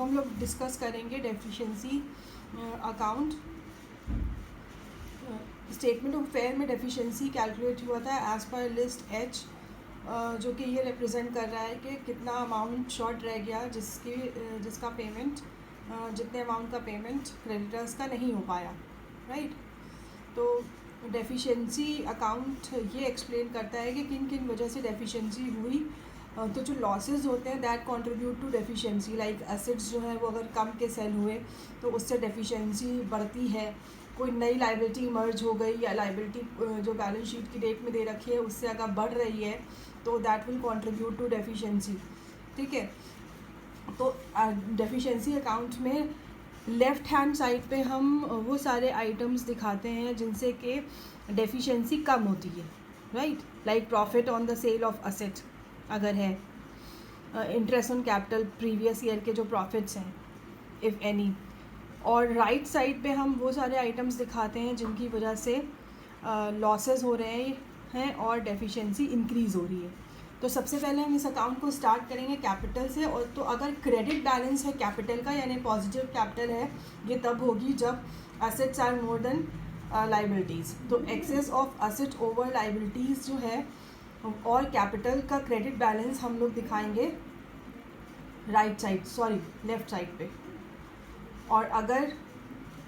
अब हम लोग डिस्कस करेंगे deficiency account. Statement of fair में डेफिशिएंसी कैलकुलेट हुआ था एज पर लिस्ट एच, जो कि ये रिप्रेजेंट कर रहा है कि कितना अमाउंट शॉर्ट रह गया जिसका पेमेंट जितने अमाउंट का पेमेंट क्रेडिटर्स का नहीं हो पाया, राइट। तो डेफिशिएंसी अकाउंट ये एक्सप्लेन करता है कि किन किन वजह से डेफिशिएंसी हुई। तो जो लॉसेस होते हैं that contribute to deficiency, like assets जो है वो अगर कम के सेल हुए तो उससे डेफिशिएंसी बढ़ती है। कोई नई लाइबिलिटी इमर्ज हो गई या लाइबिलिटी जो बैलेंस शीट की डेट में दे रखी है उससे अगर बढ़ रही है तो that will contribute to deficiency, ठीक है। तो डेफिशिएंसी अकाउंट में लेफ़्ट हैंड साइड पे हम वो सारे आइटम्स दिखाते हैं जिनसे कि डेफिशिएंसी कम होती है, right. Like profit on the sale of asset अगर है, interest on capital previous year के जो प्रॉफिट्स हैं इफ़ एनी। और राइट साइड पे हम वो सारे आइटम्स दिखाते हैं जिनकी वजह से लॉसेस हो रहे हैं और डेफिशिएंसी इंक्रीज़ हो रही है। तो सबसे पहले हम इस अकाउंट को स्टार्ट करेंगे कैपिटल से। और तो अगर क्रेडिट बैलेंस है कैपिटल का यानी पॉजिटिव कैपिटल है, ये तब होगी जब assets are more than liabilities. तो excess of asset over liabilities जो है और कैपिटल का क्रेडिट बैलेंस हम लोग दिखाएंगे लेफ़्ट साइड पे। और अगर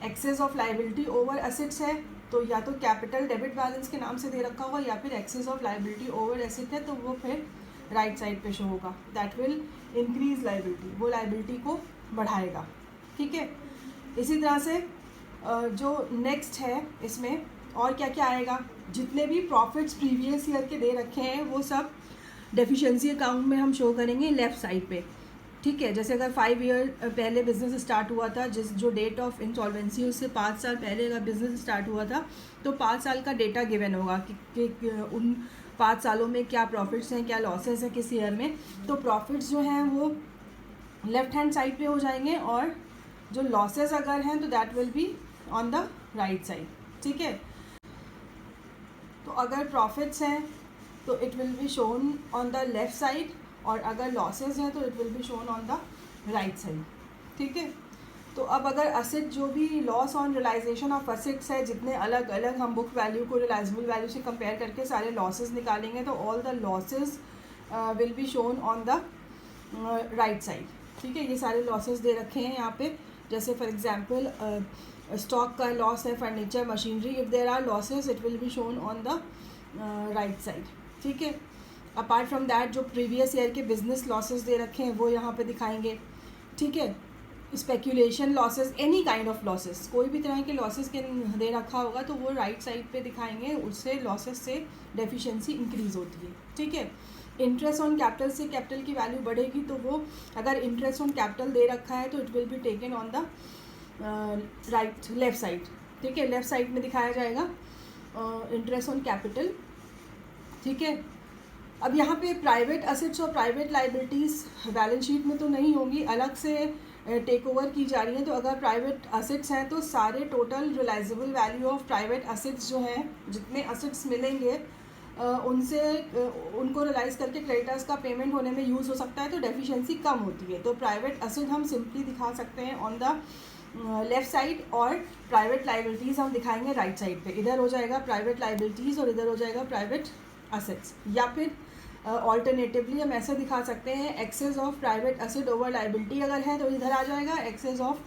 excess of liability over assets है तो या तो कैपिटल डेबिट बैलेंस के नाम से दे रखा होगा या फिर excess of liability over asset है तो वो फिर राइट साइड पे शो होगा। दैट विल इंक्रीज लाइबिलिटी, वो लाइबिलिटी को बढ़ाएगा, ठीक है। इसी तरह से जो नेक्स्ट है इसमें और क्या क्या आएगा, जितने भी प्रॉफिट्स प्रीवियस ईयर के दे रखे हैं वो सब डेफिशिएंसी अकाउंट में हम शो करेंगे लेफ़्ट साइड पे, ठीक है। जैसे अगर 5 ईयर पहले बिज़नेस स्टार्ट हुआ था, जो डेट ऑफ इंसॉल्वेंसी उससे 5 साल पहले अगर बिज़नेस स्टार्ट हुआ था तो 5 साल का डेटा गिवन होगा कि उन 5 सालों में क्या प्रॉफिट्स हैं क्या लॉसेस हैं किस ईयर में। तो प्रॉफिट्स जो हैं वो लेफ़्ट हैंड साइड पे हो जाएंगे और जो लॉसेस अगर हैं तो that will be on the right side, ठीक है। तो अगर प्रॉफिट्स हैं तो it will be shown on the left side और अगर लॉसेस हैं तो it will be shown on the right side, ठीक है। तो अब अगर असेट जो भी loss on realisation of assets है, जितने अलग अलग हम बुक वैल्यू को रियलाइजेबल वैल्यू से कंपेयर करके सारे लॉसेस निकालेंगे तो all the losses will be shown on the right side, ठीक है। ये सारे लॉसेस दे रखे हैं यहाँ पे, जैसे फॉर एग्जांपल स्टॉक का लॉस है, furniture, machinery, if there are losses it will be shown on the right side, ठीक है। अपार्ट फ्रॉम दैट जो प्रीवियस ईयर के बिजनेस लॉसेस दे रखे हैं वो यहाँ पे दिखाएंगे, ठीक है। Speculation losses, any kind of losses, कोई भी तरह के लॉसेस के दे रखा होगा तो वो राइट साइड पे दिखाएंगे, उससे लॉसेस से डेफिशिएंसी इंक्रीज़ होती है, ठीक है। इंटरेस्ट ऑन कैपिटल से कैपिटल की वैल्यू बढ़ेगी तो वो अगर इंटरेस्ट ऑन कैपिटल दे रखा है तो it will be taken on the left side, ठीक है। लेफ़्ट साइड में दिखाया जाएगा इंटरेस्ट ऑन कैपिटल, ठीक है। अब यहाँ पे प्राइवेट असेट्स और प्राइवेट लाइबिलिटीज़ बैलेंस शीट में तो नहीं होंगी, अलग से टेक ओवर की जा रही हैं। तो अगर प्राइवेट असेट्स हैं तो सारे total realisable value of private assets जो हैं, जितने असेट्स मिलेंगे उनसे उनको रियलाइज़ करके क्रेडिटर्स का पेमेंट होने में यूज़ हो सकता है, तो डेफिशिएंसी कम होती है। तो प्राइवेट असेट हम सिंपली दिखा सकते हैं ऑन द लेफ़्ट साइड और प्राइवेट लाइबिलिटीज़ हम दिखाएंगे राइट साइड पे। इधर हो जाएगा प्राइवेट लाइबिलिटीज़ और इधर हो जाएगा प्राइवेट असेट्स। या फिर ऑल्टरनेटिवली हम ऐसे दिखा सकते हैं excess of private asset over liability अगर है तो इधर आ जाएगा, excess of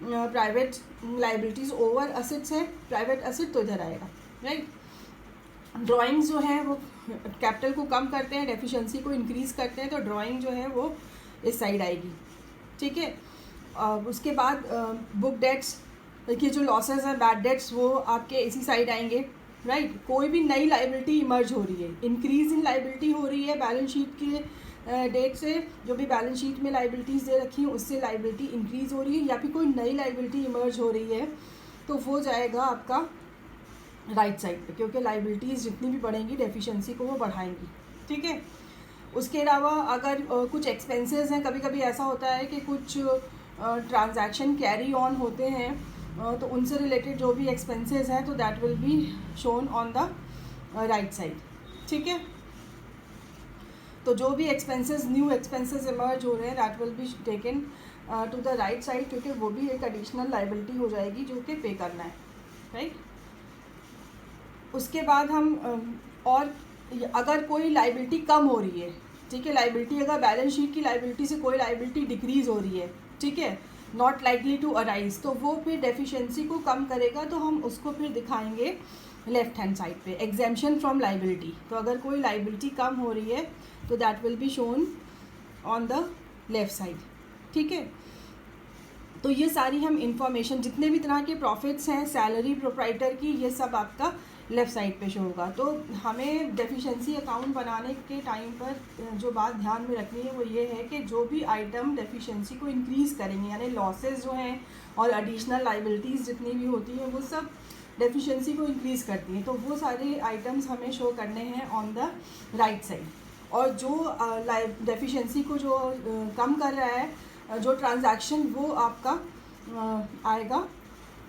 private liabilities over assets है प्राइवेट असेट तो इधर आएगा, राइट। ड्राइंग्स जो है वो कैपिटल को कम करते हैं, डेफिशिएंसी को इंक्रीज़ करते हैं, तो ड्राइंग जो है वो इस साइड आएगी, ठीक है। उसके बाद बुक डेट्स के जो लॉसेस हैं, बैड डेट्स, वो आपके इसी साइड आएंगे, राइट। कोई भी नई लाइबिलिटी इमर्ज हो रही है, इंक्रीज इन लाइबिलिटी हो रही है बैलेंस शीट के डेट से, जो भी बैलेंस शीट में लाइबिलिटीज़ दे रखी हैं उससे लाइबिलिटी इंक्रीज़ हो रही है, या फिर कोई नई लाइबिलिटी इमर्ज हो रही है तो वो जाएगा आपका राइट साइड पे, क्योंकि लाइबिलिटीज़ जितनी भी बढ़ेंगी डेफिशिएंसी को वो बढ़ाएंगी, ठीक है। उसके अलावा अगर कुछ एक्सपेंसेस हैं, कभी कभी ऐसा होता है कि कुछ ट्रांजैक्शन कैरी ऑन होते हैं तो उनसे रिलेटेड जो भी एक्सपेंसेस हैं तो that will be shown on the right side, ठीक है। तो जो भी एक्सपेंसेस न्यू एक्सपेंसेस इमर्ज हो रहे हैं that will be taken to the right side, क्योंकि वो भी एक एडिशनल लाइबिलिटी हो जाएगी जो कि पे करना है, राइट। उसके बाद हम और अगर कोई लाइबिलिटी कम हो रही है, ठीक है, लाइबिलिटी अगर बैलेंस शीट की लाइबिलिटी से कोई लाइबिलिटी डिक्रीज़ हो रही है, ठीक है, नॉट लाइकली टू अराइज, तो वो फिर डेफिशिएंसी को कम करेगा, तो हम उसको फिर दिखाएंगे लेफ्ट हैंड साइड पे, एग्जेम्पशन फ्रॉम लाइबिलिटी। तो अगर कोई लाइबिलिटी कम हो रही है तो that will be shown on the left side, ठीक है। तो ये सारी हम इंफॉर्मेशन, जितने भी तरह के प्रॉफिट्स हैं, सैलरी प्रोप्राइटर की, ये सब आपका लेफ़्ट साइड पे शो होगा। तो हमें डेफिशिएंसी अकाउंट बनाने के टाइम पर जो बात ध्यान में रखनी है वो ये है कि जो भी आइटम डेफिशिएंसी को इंक्रीज़ करेंगे, यानी लॉसेस जो हैं और एडिशनल लाइबिलिटीज़ जितनी भी होती हैं वो सब डेफिशिएंसी को इंक्रीज़ करती हैं, तो वो सारे आइटम्स हमें शो करने हैं ऑन द राइट साइड। और जो डेफिशिएंसी को जो कम कर रहा है जो ट्रांजैक्शन, वो आपका आएगा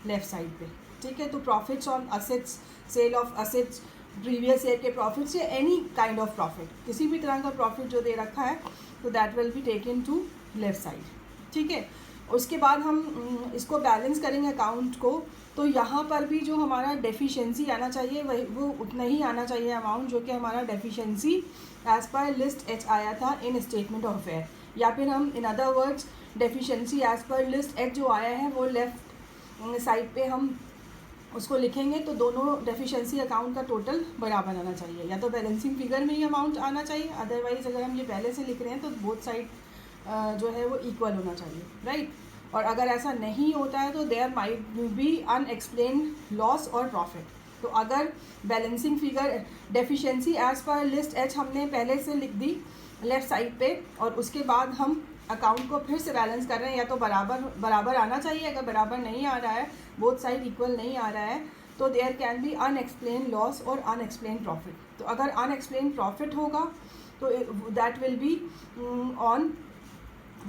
लेफ़्ट साइड पे, ठीक है। तो profits on assets, sale of assets, previous year के प्रॉफिट्स या एनी काइंड ऑफ प्रॉफिट, किसी भी तरह का प्रॉफिट जो दे रखा है, तो that will be taken to left side, ठीक है। उसके बाद हम इसको बैलेंस करेंगे अकाउंट को, तो यहाँ पर भी जो हमारा डेफिशिएंसी आना चाहिए वही वो उतना ही आना चाहिए अमाउंट जो कि हमारा deficiency as per list H आया था इन स्टेटमेंट ऑफ अफेयर, या फिर हम in other words deficiency as per list H जो आया है वो लेफ़्ट साइड पे हम उसको लिखेंगे, तो दोनों डेफिशिएंसी अकाउंट का टोटल बराबर आना चाहिए, या तो बैलेंसिंग फिगर में ही अमाउंट आना चाहिए, अदरवाइज़ अगर हम ये पहले से लिख रहे हैं तो बोथ साइड जो है वो इक्वल होना चाहिए, राइट। और अगर ऐसा नहीं होता है तो there might be unexplained loss और प्रॉफिट। तो अगर balancing figure deficiency as per list H हमने पहले से लिख दी लेफ़्ट साइड पे, और उसके बाद हम अकाउंट को फिर से बैलेंस कर रहे हैं, या तो बराबर आना चाहिए, अगर बराबर नहीं आ रहा है, बोथ साइड इक्वल नहीं आ रहा है, तो there can be unexplained loss और अनएक्सप्लेन प्रॉफिट। तो अगर अनएक्सप्लेन प्रॉफिट होगा तो that will be on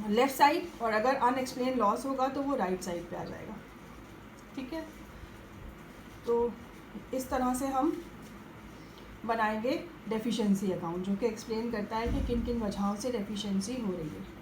left side, और अगर अनएक्सप्लेन लॉस होगा तो वो राइट साइड पे आ जाएगा, ठीक है। तो इस तरह से हम बनाएंगे डेफिशिएंसी अकाउंट, जो कि एक्सप्लेन करता है कि किन किन वजहों से डेफिशिएंसी हो रही है।